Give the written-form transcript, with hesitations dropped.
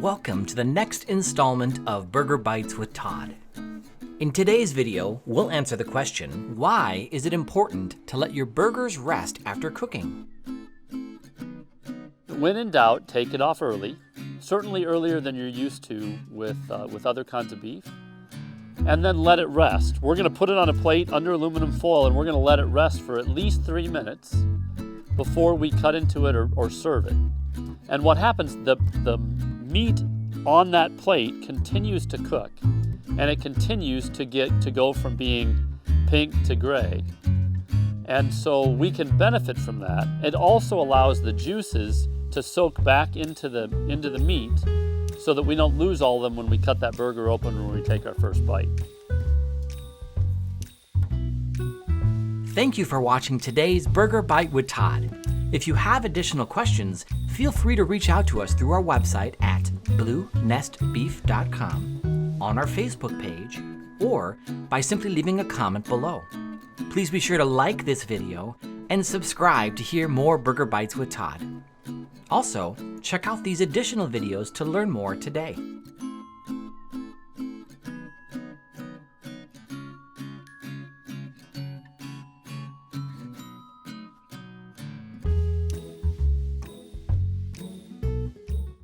Welcome to the next installment of Burger Bites with Todd. In today's video, we'll answer the question, why is it important to let your burgers rest after cooking? When in doubt, take it off early, certainly earlier than you're used to with other kinds of beef, and then let it rest. We're going to put it on a plate under aluminum foil and we're going to let it rest for at least 3 minutes before we cut into it or serve it. And what happens, the meat on that plate continues to cook, and it continues to go from being pink to gray. And so we can benefit from that. It also allows the juices to soak back into the meat so that we don't lose all of them when we cut that burger open when we take our first bite. Thank you for watching today's Burger Bite with Todd. If you have additional questions, feel free to reach out to us through our website at bluenestbeef.com, on our Facebook page, or by simply leaving a comment below. Please be sure to like this video and subscribe to hear more Burger Bites with Todd. Also, check out these additional videos to learn more today.